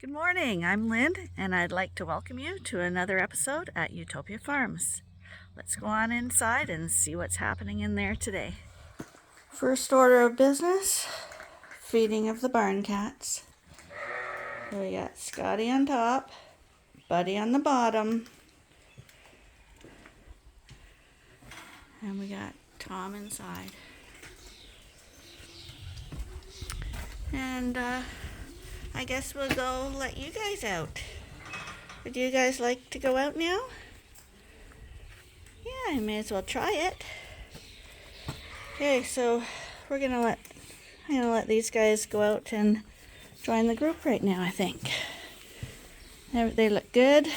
Good morning, I'm Lynn, and I'd like to welcome you to another episode at Ewetopia Farms. Let's go on inside and see what's happening in there today. First order of business, feeding of the barn cats. So we got Scotty on top, Buddy on the bottom, and we got Tom inside. And I guess we'll go let you guys out. Would you guys like to go out now? Yeah, I may as well try it. Okay, so I'm gonna let these guys go out and join the group right now, I think. They look good.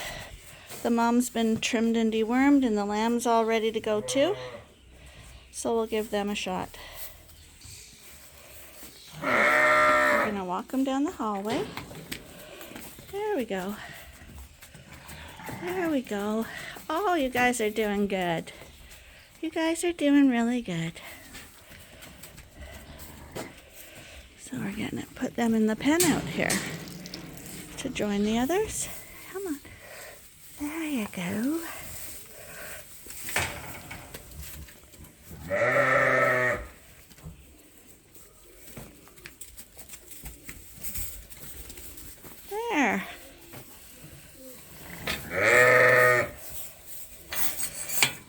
The mom's been trimmed and dewormed, and the lamb's all ready to go too. So we'll give them a shot. We're gonna walk them down the hallway. There we go. There we go. Oh, you guys are doing good. You guys are doing really good. So we're gonna put them in the pen out here to join the others. Come on. There you go. There.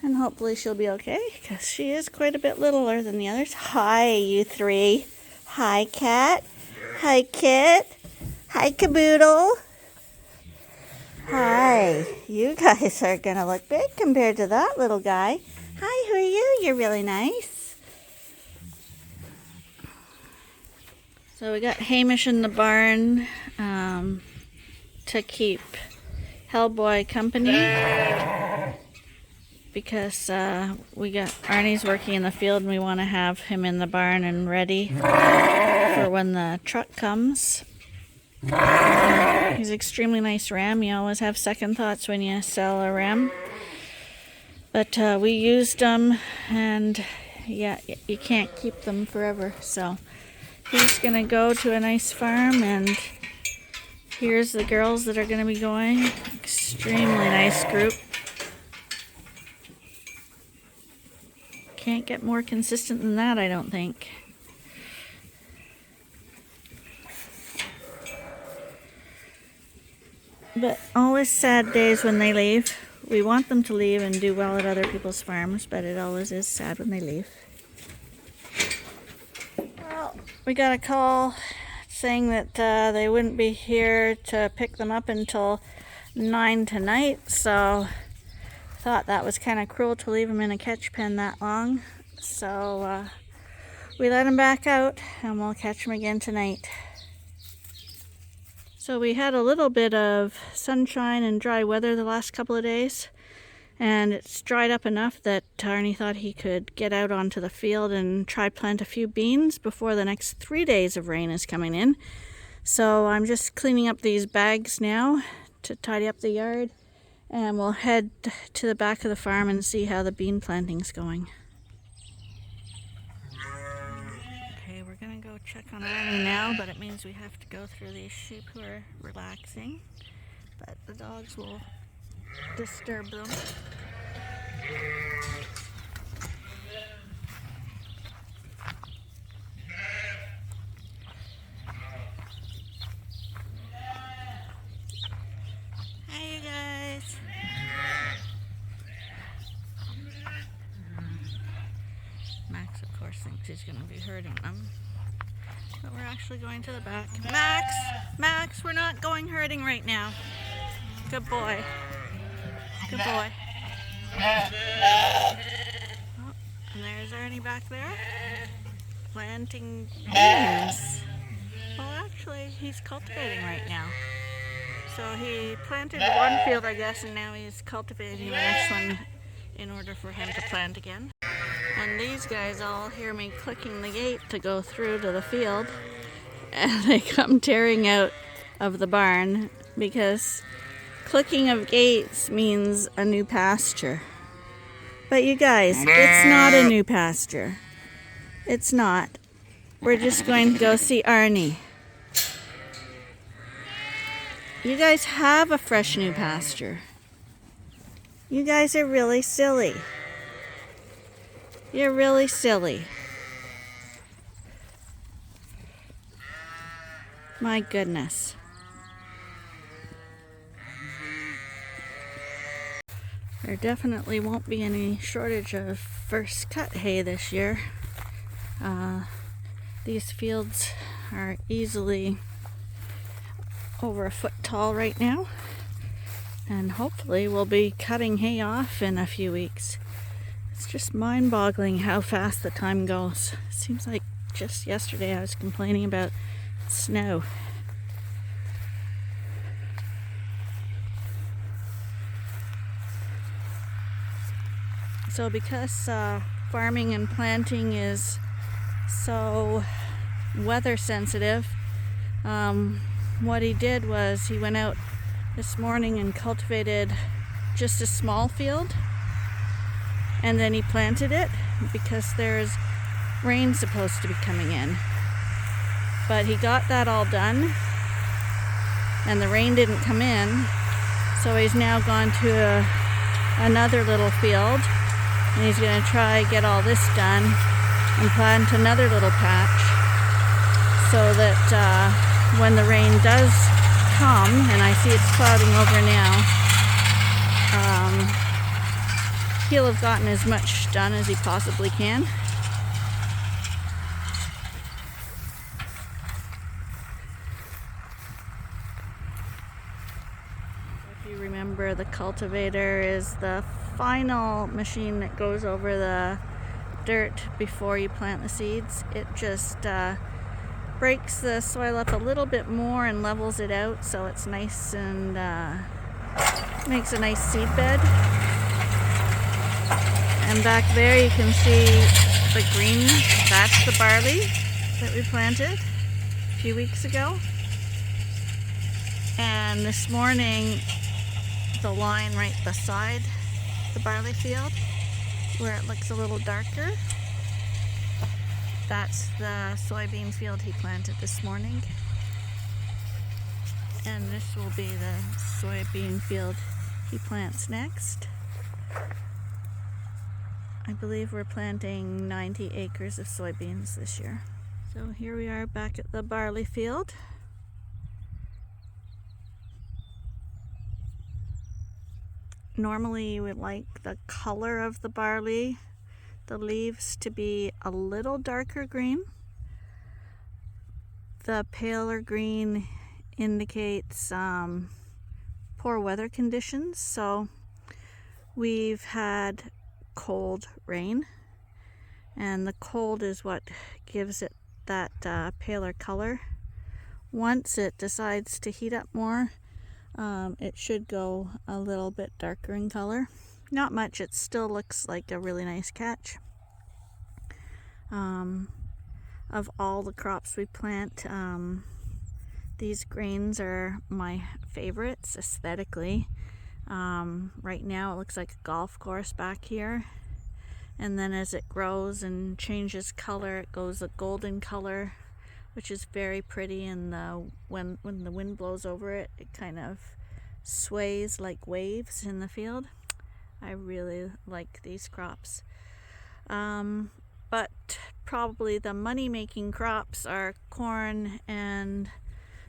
And hopefully she'll be okay, because she is quite a bit littler than the others. Hi, you three. Hi, cat. Hi, kit. Hi, caboodle. Hi. You guys are going to look big compared to that little guy. Hi, who are you? You're really nice. So we got Hamish in the barn to keep Hellboy company, because we got Arnie's working in the field and we want to have him in the barn and ready for when the truck comes. He's an extremely nice ram. You always have second thoughts when you sell a ram. But we used them, and yeah, you can't keep them forever. So he's going to go to a nice farm, and here's the girls that are going to be going. Extremely nice group. Can't get more consistent than that, I don't think. But always sad days when they leave. We want them to leave and do well at other people's farms, but it always is sad when they leave. Well, we got a call saying that they wouldn't be here to pick them up until 9 tonight, so thought that was kind of cruel to leave them in a catch pen that long. So we let them back out, and we'll catch them again tonight. So we had a little bit of sunshine and dry weather the last couple of days, and it's dried up enough that Arnie thought he could get out onto the field and try plant a few beans before the next 3 days of rain is coming in. So I'm just cleaning up these bags now to tidy up the yard, and we'll head to the back of the farm and see how the bean planting's going. We're going to go check on Arnie now, but it means we have to go through these sheep who are relaxing. But the dogs will disturb them. Hi, you guys. Max, of course, thinks he's going to be hurting them. But we're actually going to the back. Max, we're not going herding right now. Good boy. Good boy. Oh, and there's Arnie back there, planting beans. Well, actually, he's cultivating right now. So he planted one field, I guess, and now he's cultivating the next one in order for him to plant again. And these guys all hear me clicking the gate to go through to the field, and they come tearing out of the barn because clicking of gates means a new pasture. But you guys, it's not a new pasture. It's not. We're just going to go see Arnie. You guys have a fresh new pasture. You guys are really silly. You're really silly. My goodness. There definitely won't be any shortage of first cut hay this year. These fields are easily over a foot tall right now, and hopefully we'll be cutting hay off in a few weeks. It's just mind-boggling how fast the time goes. It seems like just yesterday I was complaining about snow. So because farming and planting is so weather sensitive, what he did was he went out this morning and cultivated just a small field, and then he planted it because there's rain supposed to be coming in. But he got that all done and the rain didn't come in, so he's now gone to another little field, and he's going to try get all this done and plant another little patch so that when the rain does come, and I see it's clouding over now, he'll have gotten as much done as he possibly can. If you remember, the cultivator is the final machine that goes over the dirt before you plant the seeds. It just breaks the soil up a little bit more and levels it out so it's nice and makes a nice seed bed. And back there you can see the green, that's the barley that we planted a few weeks ago. And this morning, the line right beside the barley field, where it looks a little darker, that's the soybean field he planted this morning. And this will be the soybean field he plants next. I believe we're planting 90 acres of soybeans this year. So here we are back at the barley field. Normally you would like the color of the barley, the leaves, to be a little darker green. The paler green indicates poor weather conditions. So we've had cold rain, and the cold is what gives it that paler color. Once it decides to heat up more, it should go a little bit darker in color. Not much, it still looks like a really nice catch. Of all the crops we plant, these grains are my favorites aesthetically. Right now it looks like a golf course back here, and then as it grows and changes color, it goes a golden color, which is very pretty, and when the wind blows over it, it kind of sways like waves in the field. I really like these crops. But probably the money-making crops are corn and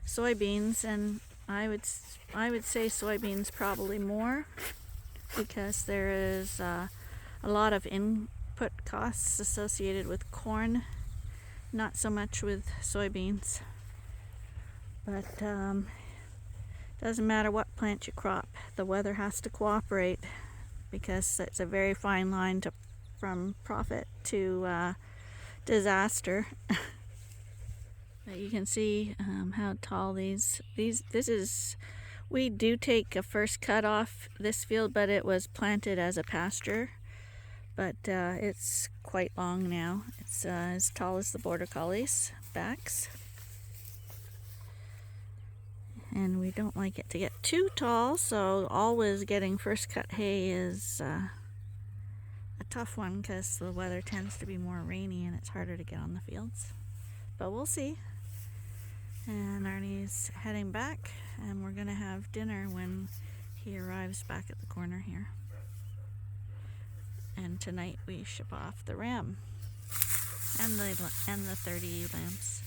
soybeans, and I would say soybeans probably more, because there is a lot of input costs associated with corn, not so much with soybeans. But doesn't matter what plant you crop, the weather has to cooperate, because it's a very fine line from profit to disaster. But you can see how tall this is. We do take a first cut off this field, but it was planted as a pasture. But it's quite long now. It's as tall as the border collies' backs. And we don't like it to get too tall, so always getting first cut hay is a tough one, because the weather tends to be more rainy and it's harder to get on the fields. But we'll see. And Arnie's heading back and we're gonna have dinner when he arrives back at the corner here. And tonight we ship off the ram and the 30 lambs.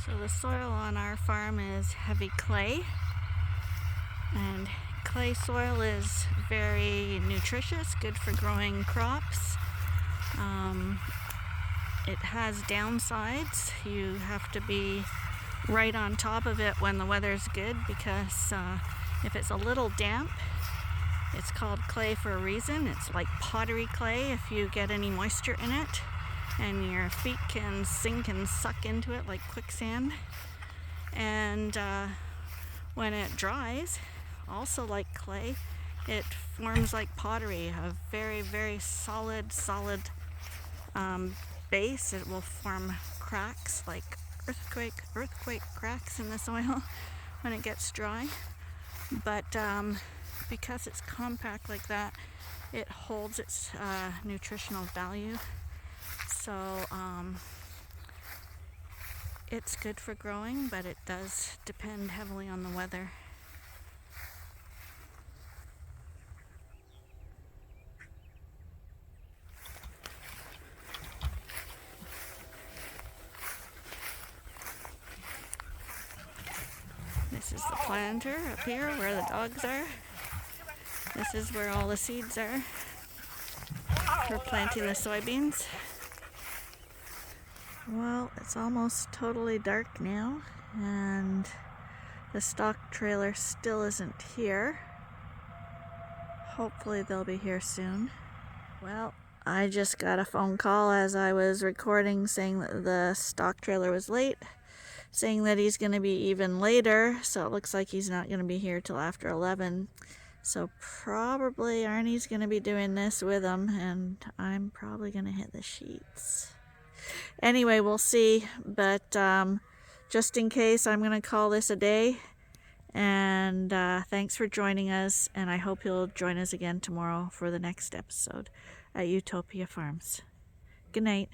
So the soil on our farm is heavy clay, and clay soil is very nutritious, good for growing crops. It has downsides. You have to be right on top of it when the weather's good, because if it's a little damp, it's called clay for a reason. It's like pottery clay if you get any moisture in it, and your feet can sink and suck into it like quicksand. And when it dries, also like clay, it forms like pottery, a very, very solid base. It will form cracks, like earthquake cracks in the soil when it gets dry. But because it's compact like that, it holds its nutritional value. So it's good for growing, but it does depend heavily on the weather. This is the planter up here where the dogs are. This is where all the seeds are for planting the soybeans. Well, it's almost totally dark now, and the stock trailer still isn't here. Hopefully they'll be here soon. Well, I just got a phone call as I was recording saying that the stock trailer was late, saying that he's going to be even later, so it looks like he's not going to be here till after 11. So probably Arnie's going to be doing this with him, and I'm probably going to hit the sheets. Anyway, we'll see, but just in case, I'm going to call this a day. And thanks for joining us, and I hope you'll join us again tomorrow for the next episode at Ewetopia Farms. Good night.